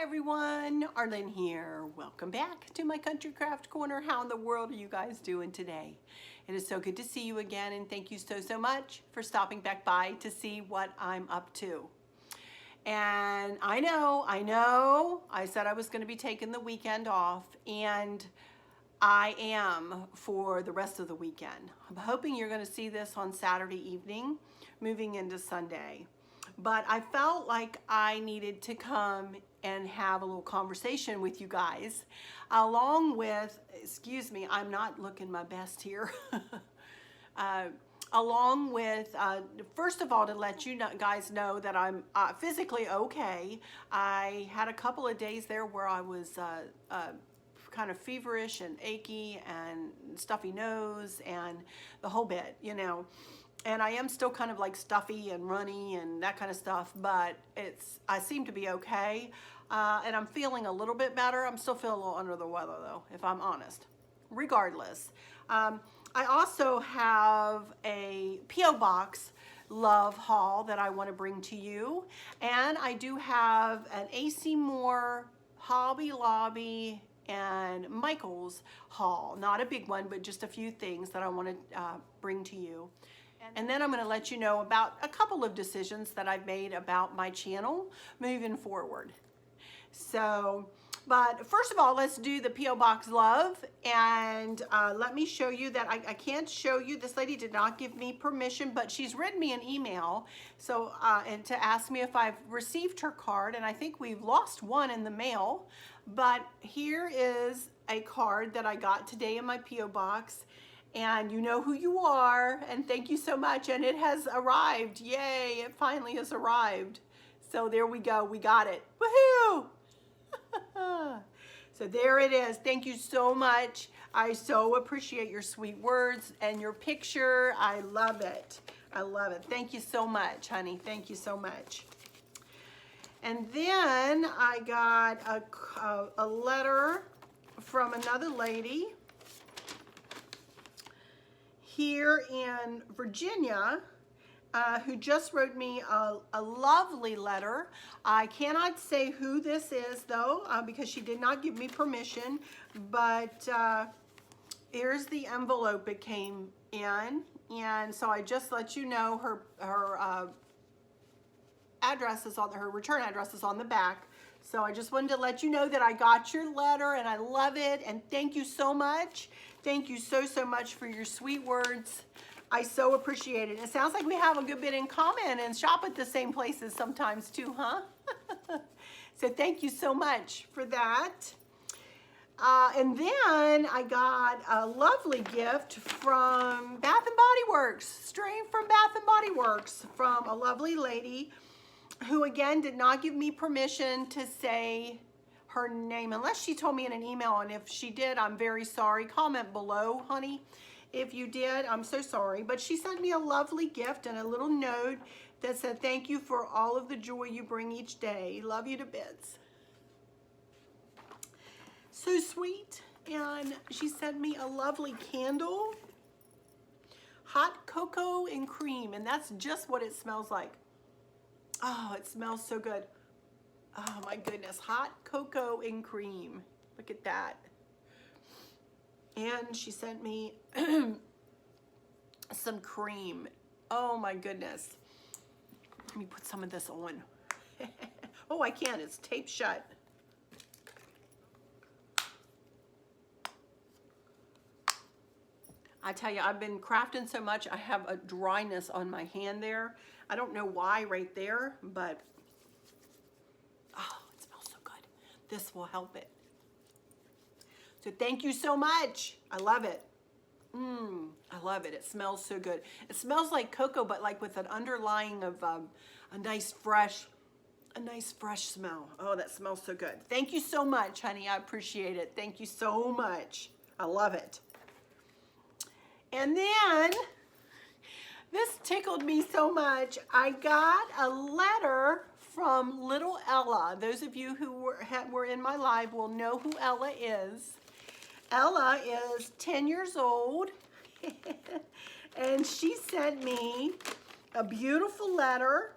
Hi everyone, Arlene here. Welcome back to my Country Craft Corner. How in the world are you guys doing today? It is so good to see you again, and thank you so much for stopping back by to see what I'm up to. And I know, I said I was going to be taking the weekend off, and I am for the rest of the weekend. I'm hoping you're going to see this on Saturday evening, moving into Sunday. But I felt like I needed to come and have a little conversation with you guys, along with, excuse me, I'm not looking my best here, along with, first of all, to let you guys know that I'm physically okay. I had a couple of days there where I was kind of feverish and achy and stuffy nose and the whole bit, you know. And I am still kind of like stuffy and runny and that kind of stuff, but I seem to be okay. And I'm feeling a little bit better. I'm still feeling a little under the weather though, if I'm honest. Regardless, I also have a P.O. Box love haul that I want to bring to you. And I do have an A.C. Moore, Hobby Lobby, and Michael's haul. Not a big one, but just a few things that I want to bring to you. And then I'm going to let you know about a couple of decisions that I've made about my channel moving forward. So, but first of all, let's do the P.O. Box love. And let me show you that I can't show you. This lady did not give me permission, but she's written me an email and to ask me if I've received her card. And I think we've lost one in the mail. But here is a card that I got today in my P.O. Box. And you know who you are, and thank you so much, and it has arrived. Yay, it finally has arrived. So there we go, we got it. Woohoo! So there it is. Thank you so much. I so appreciate your sweet words and your picture. I love it. I love it. Thank you so much, honey. Thank you so much. And then I got a letter from another lady here in Virginia, who just wrote me a lovely letter. I cannot say who this is though, because she did not give me permission, but here's the envelope it came in. And so I just let you know her address is on, her return address is on the back. So I just wanted to let you know that I got your letter and I love it, and thank you so much. Thank you so much for your sweet words. I so appreciate it. It sounds like we have a good bit in common and shop at the same places sometimes too, huh? So thank you so much for that. And then I got a lovely gift from Bath and Body Works, straight from Bath and Body Works, from a lovely lady who again did not give me permission to say her name unless she told me in an email, and if she did, I'm very sorry. Comment below, honey, if you did. I'm so sorry. But she sent me a lovely gift and a little note that said, thank you for all of the joy you bring each day. Love you to bits. So sweet. And she sent me a lovely candle, hot cocoa and cream, and that's just what it smells like. Oh, it smells so good. Oh my goodness, hot cocoa and cream. Look at that. And she sent me some cream. Oh my goodness. Let me put some of this on. Oh, I can't, it's taped shut. I tell you, I've been crafting so much, I have a dryness on my hand there. I don't know why right there, but oh, it smells so good. This will help it. So thank you so much. I love it. I love it. It smells so good. It smells like cocoa, but like with an underlying of a nice fresh smell. Oh, that smells so good. Thank you so much, honey. I appreciate it. Thank you so much. I love it. And then, this tickled me so much. I got a letter from little Ella. Those of you who were in my live will know who Ella is. Ella is 10 years old, and she sent me a beautiful letter.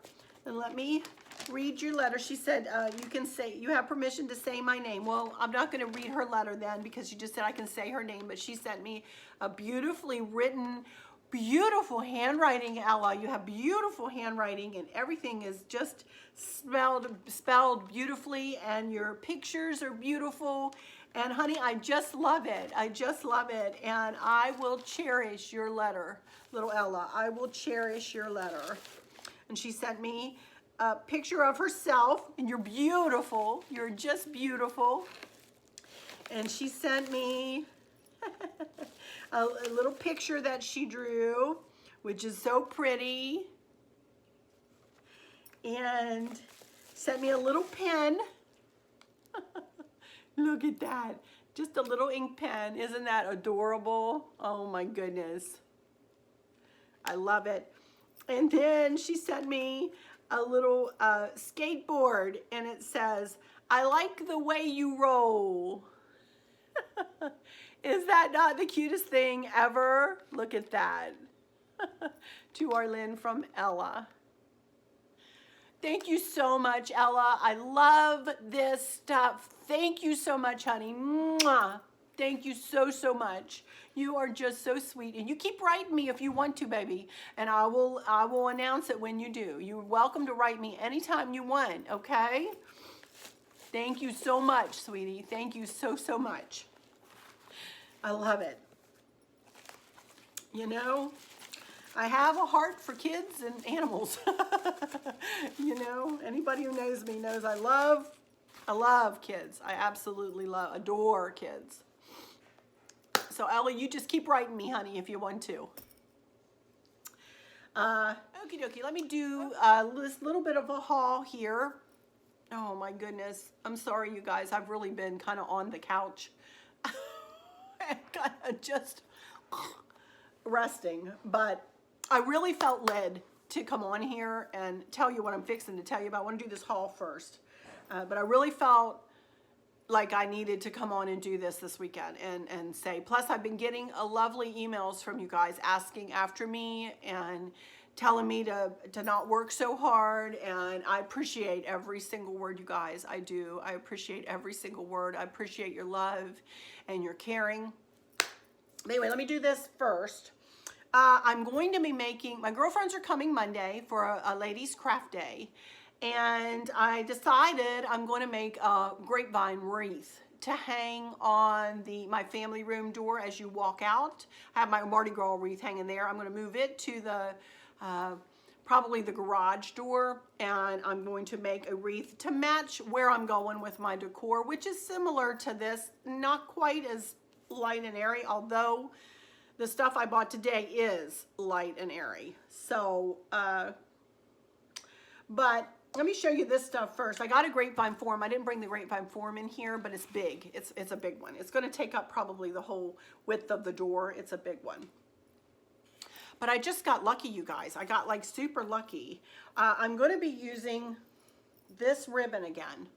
And let me read your letter. She said, you can say, you have permission to say my name. Well, I'm not going to read her letter then because she just said I can say her name, but she sent me a beautifully written, beautiful handwriting, Ella. You have beautiful handwriting and everything is just spelled beautifully and your pictures are beautiful. And honey, I just love it. I just love it. And I will cherish your letter, little Ella. I will cherish your letter. And she sent me a picture of herself, and you're beautiful. You're just beautiful. And she sent me a little picture that she drew, which is so pretty. And sent me a little pen. Look at that. Just a little ink pen. Isn't that adorable? Oh my goodness. I love it. And then she sent me a little skateboard and it says, I like the way you roll. Is that not the cutest thing ever? Look at that. To Arlene from Ella. Thank you so much, Ella. I love this stuff. Thank you so much, honey. Mwah. Thank you so, so much. You are just so sweet. And you keep writing me if you want to, baby. And I will announce it when you do. You're welcome to write me anytime you want, okay? Thank you so much, sweetie. Thank you so, so much. I love it. You know, I have a heart for kids and animals. You know, anybody who knows me knows I love kids. I absolutely adore kids. So Ella, you just keep writing me, honey, if you want to. Okie dokie, let me do this little bit of a haul here. Oh my goodness. I'm sorry, you guys. I've really been kind of on the couch. And kind of just resting. But I really felt led to come on here and tell you what I'm fixing to tell you about. I want to do this haul first. But I really felt like I needed to come on and do this weekend and say, plus I've been getting lovely emails from you guys asking after me and telling me to not work so hard, and I appreciate every single word, you guys. I do. I appreciate every single word. I appreciate your love and your caring. Anyway, let me do this first. I'm going to be making, my girlfriends are coming Monday for a ladies craft day. And I decided I'm going to make a grapevine wreath to hang on my family room door as you walk out. I have my Mardi Gras wreath hanging there. I'm going to move it to the probably the garage door, and I'm going to make a wreath to match where I'm going with my decor, which is similar to this, not quite as light and airy, although the stuff I bought today is light and airy. So, but let me show you this stuff first. I got a grapevine form. I didn't bring the grapevine form in here, but it's big. It's a big one. It's going to take up probably the whole width of the door. It's a big one. But I just got lucky, you guys. I got like super lucky. I'm going to be using this ribbon again.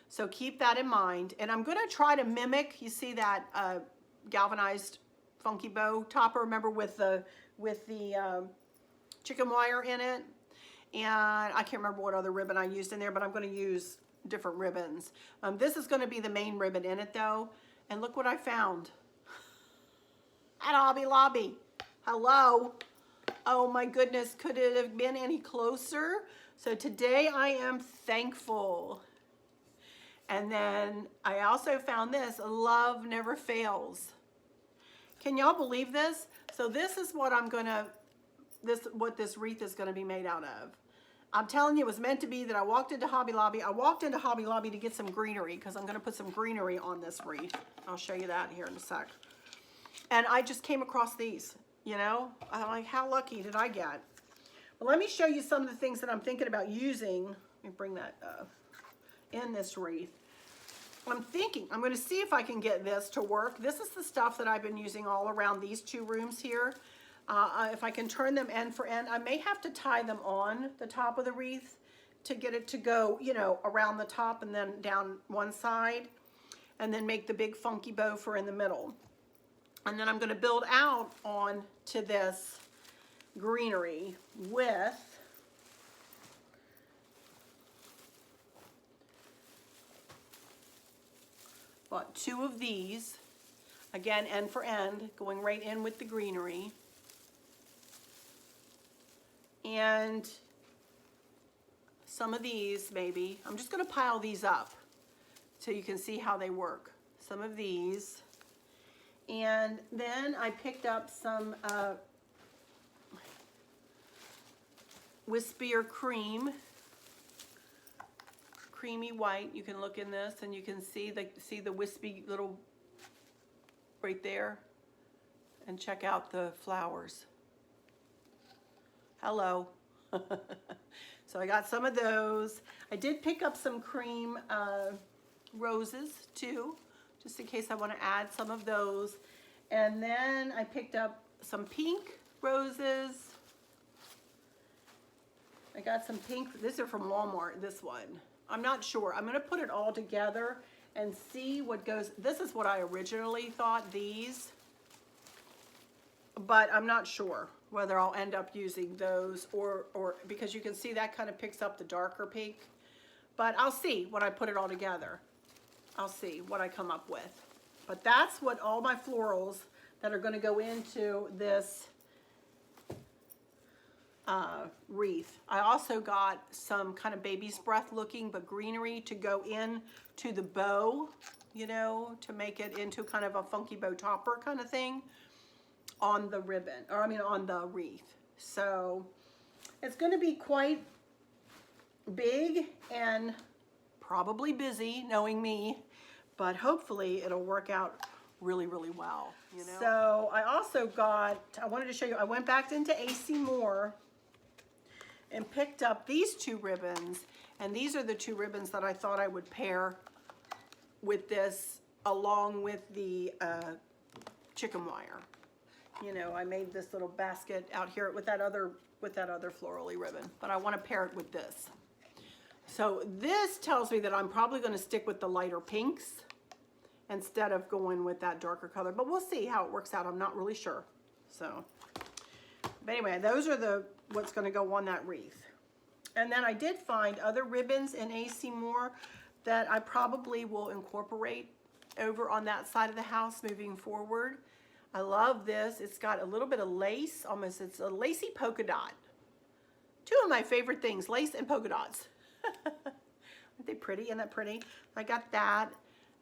So keep that in mind. And I'm going to try to mimic, you see that galvanized funky bow topper, remember with the chicken wire in it? And I can't remember what other ribbon I used in there, but I'm going to use different ribbons. This is going to be the main ribbon in it, though. And look what I found at Hobby Lobby. Hello. Oh, my goodness. Could it have been any closer? So today I am thankful. And then I also found this. Love never fails. Can y'all believe this? So this is what I'm going to... what this wreath is going to be made out of. I'm telling you, it was meant to be that I walked into Hobby Lobby. I walked into Hobby Lobby to get some greenery because I'm going to put some greenery on this wreath. I'll show you that here in a sec. And I just came across these, you know. I'm like, how lucky did I get? Well, let me show you some of the things that I'm thinking about using. Let me bring that in this wreath. I'm thinking, I'm going to see if I can get this to work. This is the stuff that I've been using all around these two rooms here. If I can turn them end for end, I may have to tie them on the top of the wreath to get it to go, you know, around the top and then down one side, and then make the big funky bow for in the middle. And then I'm going to build out on to this greenery with Bought 2 of these. Again, end for end, going right in with the greenery. And some of these, maybe. I'm just going to pile these up so you can see how they work. Some of these. And then I picked up some wispier cream. Creamy white. You can look in this and you can see the wispy little right there. And check out the flowers. Hello. So I got some of those. I did pick up some cream roses too, just in case I want to add some of those. And then I picked up some pink roses. I got some pink, these are from Walmart, this one. I'm not sure. I'm going to put it all together and see what goes. This is what I originally thought, these. But I'm not sure whether I'll end up using those or because you can see that kind of picks up the darker pink. But I'll see when I put it all together. I'll see what I come up with. But that's what all my florals that are going to go into this wreath. I also got some kind of baby's breath looking but greenery to go in to the bow, you know, to make it into kind of a funky bow topper kind of thing on the ribbon, or I mean on the wreath. So it's going to be quite big and probably busy, knowing me, but hopefully it'll work out really, really well, you know. So I also got, I wanted to show you, I went back into AC Moore and picked up these 2 ribbons, and these are the 2 ribbons that I thought I would pair with this along with the chicken wire. You know, I made this little basket out here with that other florally ribbon, but I want to pair it with this. So this tells me that I'm probably going to stick with the lighter pinks instead of going with that darker color, but we'll see how it works out. I'm not really sure. So, but anyway, those are what's going to go on that wreath. And then I did find other ribbons in AC Moore that I probably will incorporate over on that side of the house moving forward. I love this. It's got a little bit of lace, almost. It's a lacy polka dot. 2 of my favorite things, lace and polka dots. Aren't they pretty? Isn't that pretty? I got that.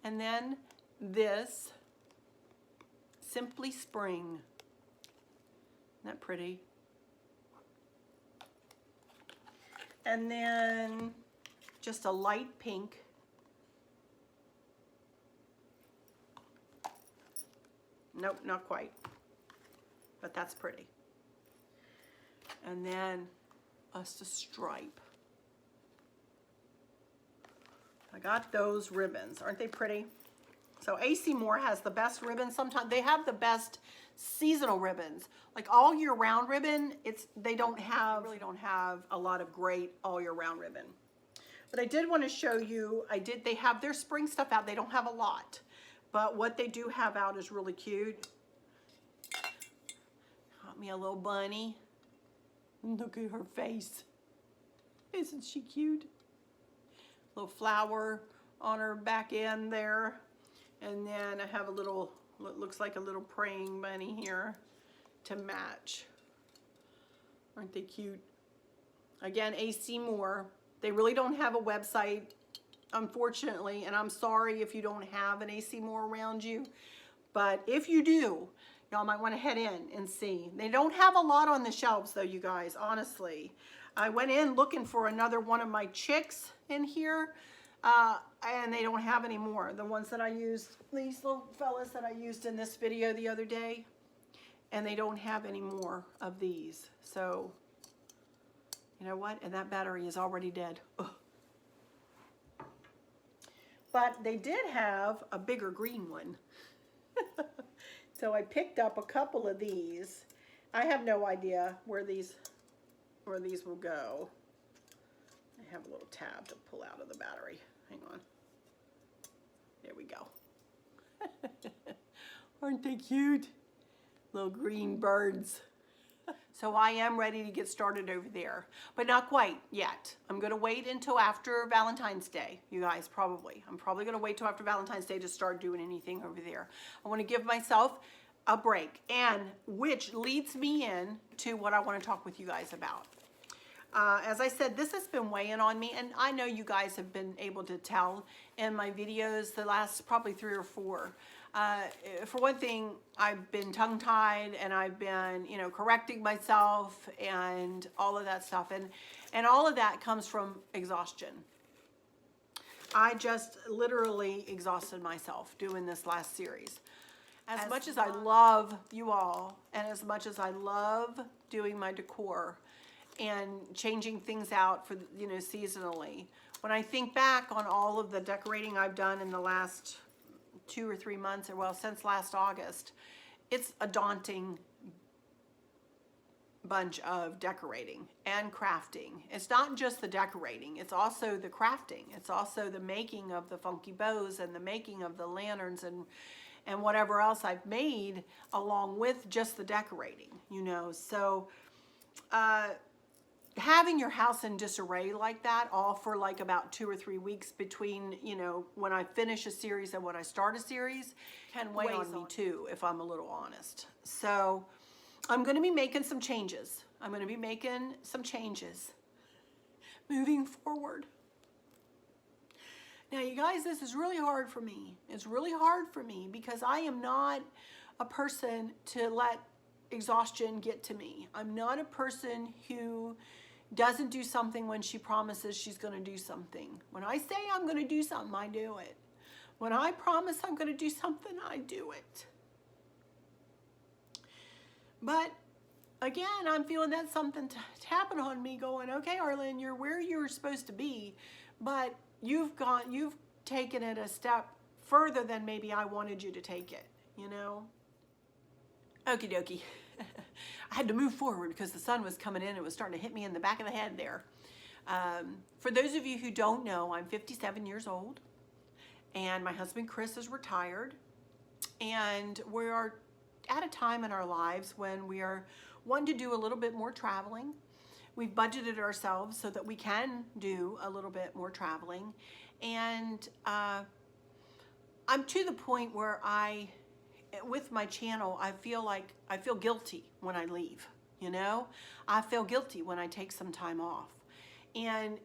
And then this, Simply Spring. Isn't that pretty? And then just a light pink. Nope, not quite, but that's pretty. And then a stripe. I got those ribbons. Aren't they pretty? So AC Moore has the best ribbons. Sometimes they have the best seasonal ribbons. Like all year round ribbon, they really don't have a lot of great all year round ribbon. But I did want to show you, they have their spring stuff out. They don't have a lot. But what they do have out is really cute. Got me a little bunny. Look at her face. Isn't she cute? Little flower on her back end there. And then I have a little, what looks like a little praying bunny here to match. Aren't they cute? Again, AC Moore. They really don't have a website, unfortunately, and I'm sorry if you don't have an AC Moore around you, but if you do, y'all might want to head in and see. They don't have a lot on the shelves though, you guys, honestly. I went in looking for another one of my chicks in here, and they don't have any more. The ones that I used, these little fellas that I used in this video the other day, and they don't have any more of these. So, you know what? And that battery is already dead. Ugh. But they did have a bigger green one. So I picked up a couple of these. I have no idea where these will go. I have a little tab to pull out of the battery. Hang on. There we go. Aren't they cute? Little green birds. So I am ready to get started over there, but not quite yet. I'm going to wait until after Valentine's Day, you guys, probably. I'm probably going to wait till after Valentine's Day to start doing anything over there. I want to give myself a break, and which leads me in to what I want to talk with you guys about. As I said, this has been weighing on me, and I know you guys have been able to tell in my videos the last probably 3 or 4. For one thing, I've been tongue-tied, and I've been, you know, correcting myself and all of that stuff, and all of that comes from exhaustion. I just literally exhausted myself doing this last series. As much as I love you all, and as much as I love doing my decor and changing things out for, you know, seasonally, when I think back on all of the decorating I've done in the last 2 or 3 months, or well, since last August, it's a daunting bunch of decorating and crafting. It's not just the decorating, it's also the crafting. It's also the making of the funky bows and the making of the lanterns and whatever else I've made along with just the decorating, you know. So having your house in disarray like that, all for like about 2 or 3 weeks between, you know, when I finish a series and when I start a series, can weigh on me too, if I'm a little honest. So I'm going to be making some changes. I'm going to be making some changes moving forward. Now, you guys, this is really hard for me. It's really hard for me because I am not a person to let exhaustion get to me. I'm not a person who doesn't do something when she promises she's going to do something. When I say I'm going to do something, I do it. When I promise I'm going to do something, I do it. But again, I'm feeling that something tapping on me going, okay, Arlene, you're where you're supposed to be, but you've taken it a step further than maybe I wanted you to take it, you know? Okie dokie. I had to move forward because the sun was coming in. It was starting to hit me in the back of the head there. For those of you who don't know, I'm 57 years old, and my husband Chris is retired, and we are at a time in our lives when we are wanting to do a little bit more traveling. We've budgeted ourselves so that we can do a little bit more traveling, and I'm to the point where with my channel, I feel guilty when I leave, you know? I feel guilty when I take some time off. And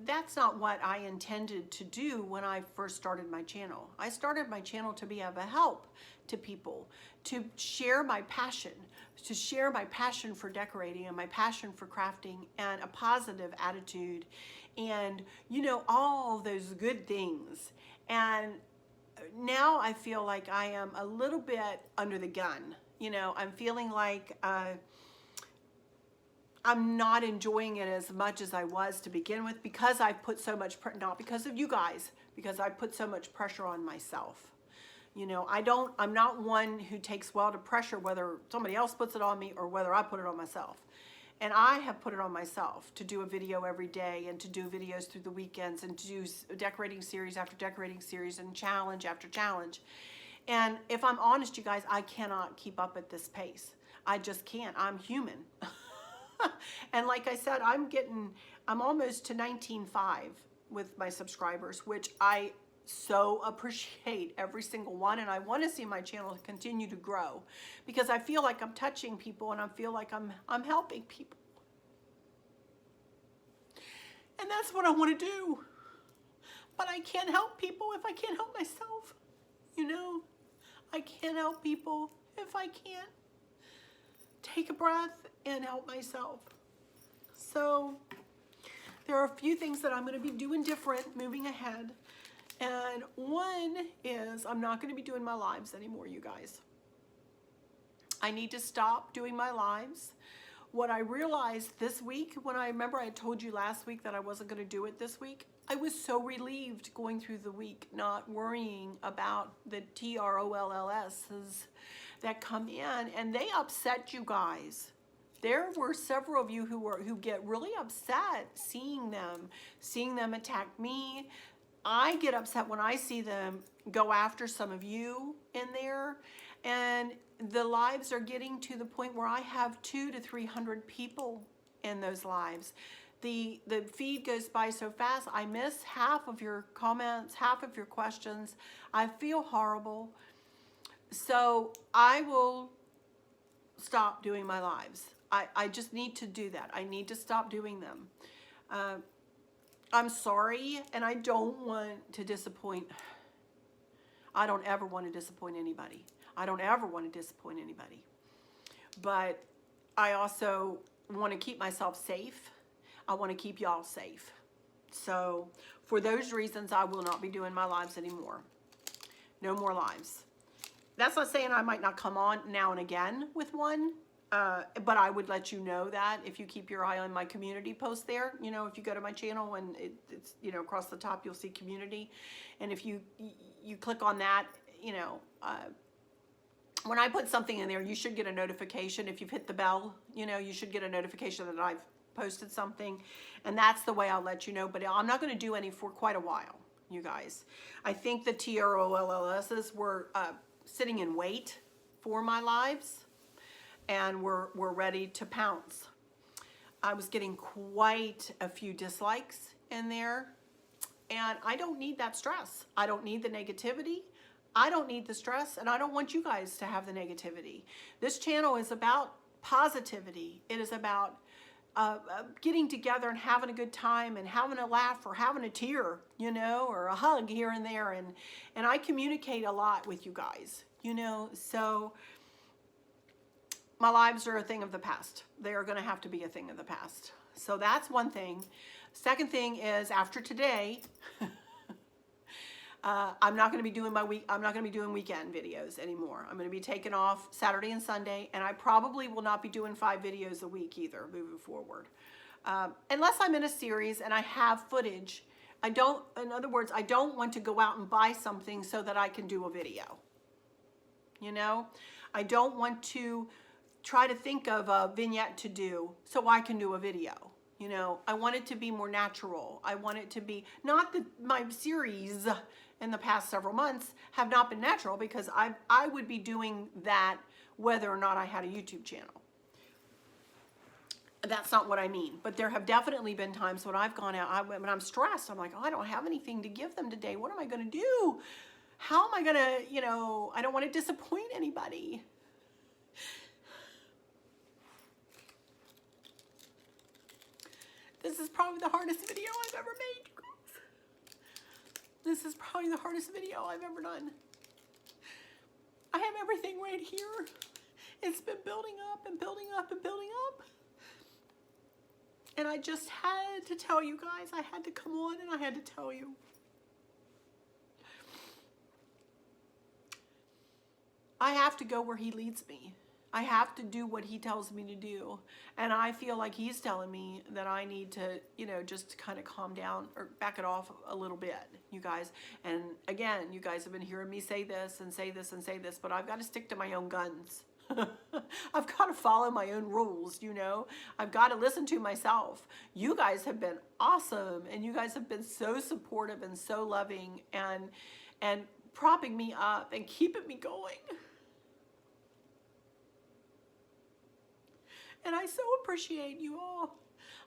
that's not what I intended to do when I first started my channel. I started my channel to be of a help to people, to share my passion, for decorating and my passion for crafting and a positive attitude and, you know, all those good things. And now I feel like I am a little bit under the gun. You know, I'm feeling like I'm not enjoying it as much as I was to begin with because I put so much, not because of you guys, because I put so much pressure on myself. You know, I'm not one who takes well to pressure, whether somebody else puts it on me or whether I put it on myself. And I have put it on myself to do a video every day and to do videos through the weekends and to do decorating series after decorating series and challenge after challenge. And if I'm honest, you guys, I cannot keep up at this pace. I just can't. I'm human. And like I said, I'm almost to 19.5 with my subscribers, which I so appreciate every single one, and I want to see my channel continue to grow because I feel like I'm touching people and I feel like I'm helping people. And that's what I want to do. But I can't help people if I can't help myself. You know, I can't help people if I can't take a breath and help myself. So there are a few things that I'm going to be doing different moving ahead. And one is I'm not going to be doing my lives anymore, you guys. I need to stop doing my lives. What I realized this week, when I remember I told you last week that I wasn't going to do it this week, I was so relieved going through the week, not worrying about the TROLLSs that come in, and they upset you guys. There were several of you who get really upset seeing them attack me. I get upset when I see them go after some of you in there, And the lives are getting to the point where I have 200 to 300 people in those lives. The feed goes by so fast. I miss half of your comments, half of your questions. I feel horrible. So I will stop doing my lives. I just need to do that. I need to stop doing them. I'm sorry, and I don't want to disappoint. I don't ever want to disappoint anybody. I don't ever want to disappoint anybody. But I also want to keep myself safe. I want to keep y'all safe. So for those reasons, I will not be doing my lives anymore. No more lives. That's not saying I might not come on now and again with one, but I would let you know that if you keep your eye on my community post there. You know, if you go to my channel and it's, you know, across the top, you'll see community. And if you click on that, you know, when I put something in there, you should get a notification. If you've hit the bell, you know, you should get a notification that I've posted something. And that's the way I'll let you know. But I'm not going to do any for quite a while, you guys. I think the TROLLSs were sitting in wait for my lives, and we're ready to pounce. I was getting quite a few dislikes in there, and I don't need that stress. I don't need the negativity. I don't need the stress, and I don't want you guys to have the negativity. This channel is about positivity. It is about getting together and having a good time and having a laugh or having a tear, you know, or a hug here and there. And I communicate a lot with you guys, you know, so my lives are a thing of the past. They are going to have to be a thing of the past. So that's one thing. Second thing is, after today, I'm not going to be doing I'm not going to be doing weekend videos anymore. I'm going to be taking off Saturday and Sunday, and I probably will not be doing 5 videos a week either moving forward. Unless I'm in a series and I have footage. In other words, I don't want to go out and buy something so that I can do a video. You know, I don't want to try to think of a vignette to do so I can do a video. You know, I want it to be more natural. I want it to be, not that my series in the past several months have not been natural, because I would be doing that whether or not I had a YouTube channel. That's not what I mean. But there have definitely been times when I've gone out, when I'm stressed, I'm like, oh, I don't have anything to give them today. What am I going to do? How am I going to, you know, I don't want to disappoint anybody. This is probably the hardest video I've ever made, you guys. This is probably the hardest video I've ever done. I have everything right here. It's been building up and building up and building up. And I just had to tell you guys, I had to come on and I had to tell you. I have to go where he leads me. I have to do what he tells me to do. And I feel like he's telling me that I need to, you know, just kind of calm down or back it off a little bit, you guys. And again, you guys have been hearing me say this and say this and say this, but I've got to stick to my own guns. I've got to follow my own rules, you know. I've got to listen to myself. You guys have been awesome, and you guys have been so supportive and so loving and propping me up and keeping me going. And I so appreciate you all.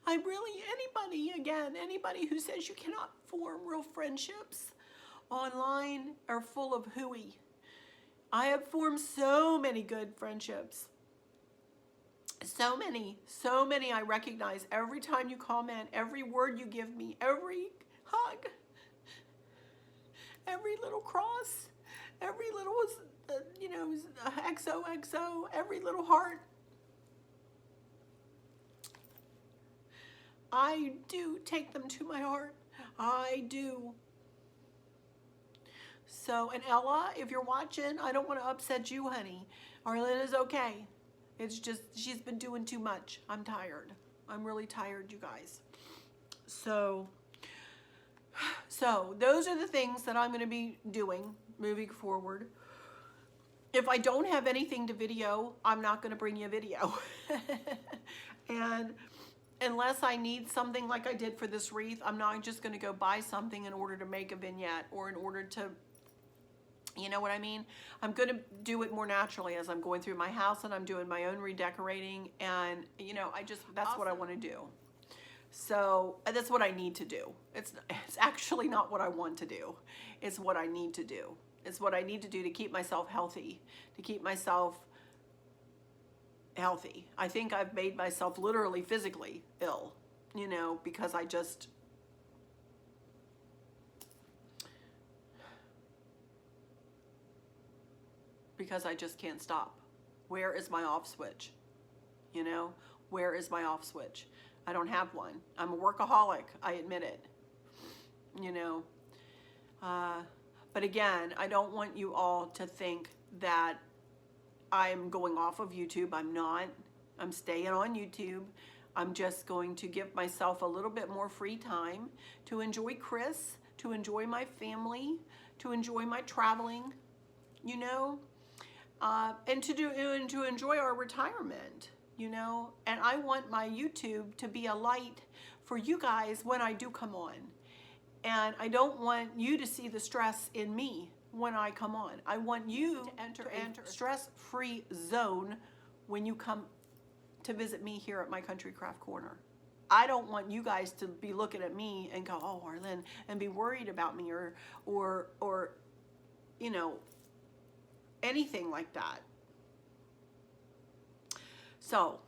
I really, anybody who says you cannot form real friendships online are full of hooey. I have formed so many good friendships. So many I recognize every time you comment, every word you give me, every hug, every little cross, every little, you know, XOXO, every little heart. I do take them to my heart. I do. So, and Ella, if you're watching, I don't want to upset you, honey. Arlen is okay. It's just, she's been doing too much. I'm tired. I'm really tired, you guys. So those are the things that I'm going to be doing moving forward. If I don't have anything to video, I'm not going to bring you a video. And unless I need something like I did for this wreath, I'm not just going to go buy something in order to make a vignette or in order to You know what I mean? I'm going to do it more naturally as I'm going through my house and I'm doing my own redecorating. And, you know, that's what I want to do. So that's what I need to do. It's actually not what I want to do. It's what I need to do. It's what I need to do to keep myself healthy, to keep myself healthy. I think I've made myself literally physically ill, you know, because I just can't stop. Where is my off switch? You know, where is my off switch? I don't have one. I'm a workaholic. I admit it. You know, but again, I don't want you all to think that I'm going off of YouTube. I'm not. I'm staying on YouTube. I'm just going to give myself a little bit more free time to enjoy Chris, to enjoy my family, to enjoy my traveling, you know, and to enjoy our retirement, you know. And I want my YouTube to be a light for you guys when I do come on. And I don't want you to see the stress in me when I come on. I want you to enter a stress-free zone when you come to visit me here at my Country Craft Corner. I don't want you guys to be looking at me and go, oh, Arlene, and be worried about me or you know, anything like that. So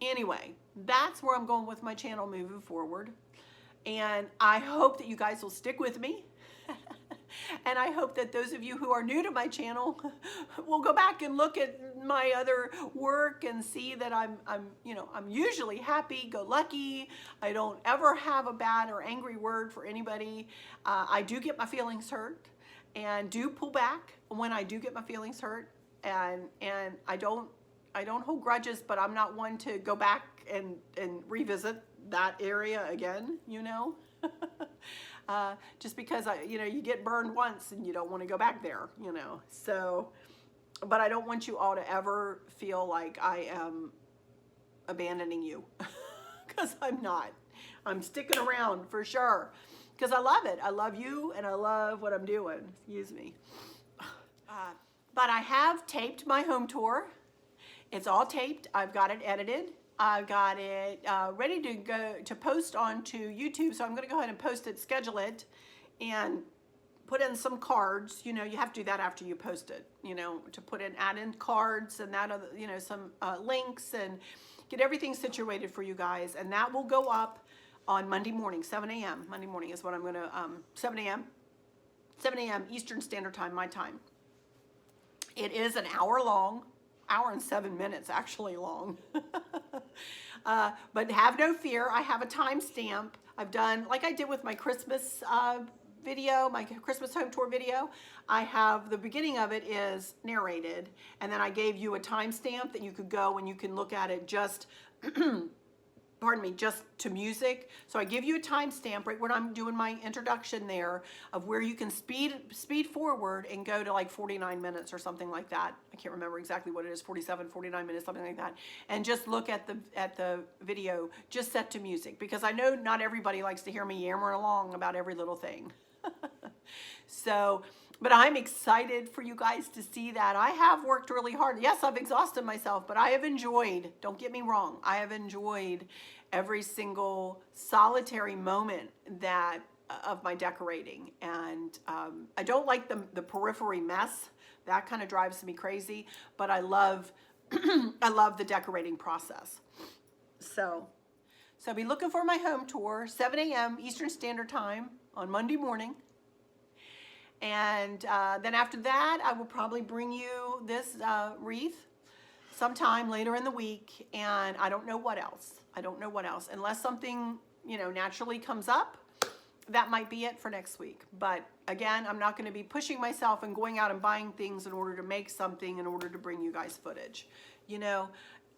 anyway, that's where I'm going with my channel moving forward. And I hope that you guys will stick with me. And I hope that those of you who are new to my channel will go back and look at my other work and see that I'm usually happy, go lucky. I don't ever have a bad or angry word for anybody. I do get my feelings hurt and do pull back when I do get my feelings hurt. And I don't hold grudges, but I'm not one to go back and revisit that area again, you know. Just because you get burned once and you don't want to go back there, you know. So, but I don't want you all to ever feel like I am abandoning you, because I'm not. I'm sticking around for sure, because I love it. I love you and I love what I'm doing. Excuse me. But I have taped my home tour. It's all taped. I've got it edited. I've got it ready to go to post onto YouTube. So I'm going to go ahead and post it, schedule it, and put in some cards. You know, you have to do that after you post it, you know, to add in cards and that, you know, some links and get everything situated for you guys. And that will go up on Monday morning, 7 a.m. Monday morning is what I'm going to, 7 a.m. Eastern Standard Time, my time. It is an hour long. Hour and 7 minutes actually long. But have no fear, I have a timestamp. I've done, like I did with my Christmas video, my Christmas home tour video, I have the beginning of it is narrated, and then I gave you a timestamp that you could go and you can look at it just pardon me, just to music. So I give you a timestamp right when I'm doing my introduction there of where you can speed forward and go to like 49 minutes or something like that. I can't remember exactly what it is, 47, 49 minutes, something like that. And just look at the video just set to music, because I know not everybody likes to hear me yammering along about every little thing. So, but I'm excited for you guys to see that. I have worked really hard. Yes, I've exhausted myself, but I have enjoyed, don't get me wrong, I have enjoyed every single solitary moment of my decorating. And I don't like the periphery mess. That kind of drives me crazy, but I love, I love the decorating process. So be looking for my home tour, 7 a.m. Eastern Standard Time on Monday morning. And then after that, I will probably bring you this wreath sometime later in the week. And I don't know what else. I don't know what else. Unless something, you know, naturally comes up, that might be it for next week. But again, I'm not going to be pushing myself and going out and buying things in order to make something in order to bring you guys footage. You know,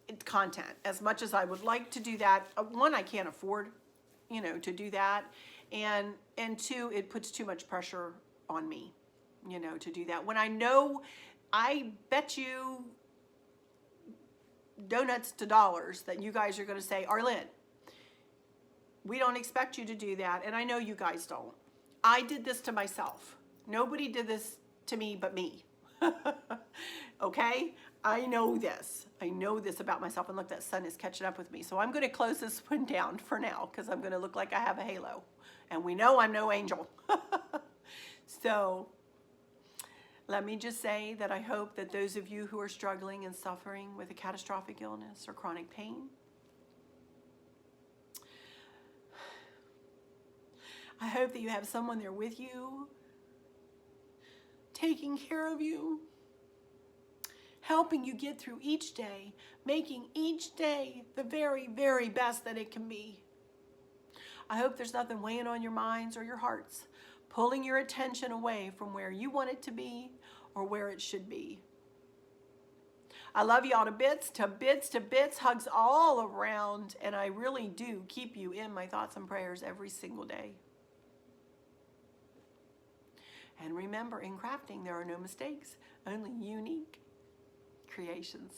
it's content. As much as I would like to do that, one, I can't afford, you know, to do that. And two, it puts too much pressure on me, you know, to do that. When I know, I bet you donuts to dollars that you guys are going to say, Arlene, we don't expect you to do that. And I know you guys don't. I did this to myself. Nobody did this to me but me. Okay? I know this. I know this about myself. And look, that sun is catching up with me. So I'm going to close this one down for now because I'm going to look like I have a halo. And we know I'm no angel. So let me just say that I hope that those of you who are struggling and suffering with a catastrophic illness or chronic pain, I hope that you have someone there with you, taking care of you, helping you get through each day, making each day the very, very best that it can be. I hope there's nothing weighing on your minds or your hearts, pulling your attention away from where you want it to be or where it should be. I love y'all to bits, to bits, to bits, hugs all around, and I really do keep you in my thoughts and prayers every single day. And remember, in crafting, there are no mistakes, only unique creations.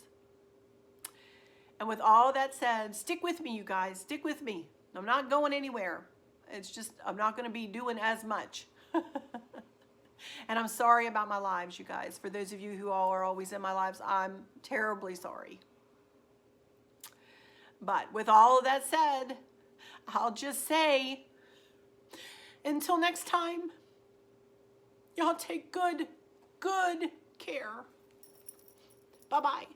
And with all that said, stick with me, you guys. Stick with me. I'm not going anywhere. It's just, I'm not going to be doing as much. And I'm sorry about my lives, you guys. For those of you who all are always in my lives, I'm terribly sorry. But with all of that said, I'll just say, until next time, y'all take good care. Bye-bye.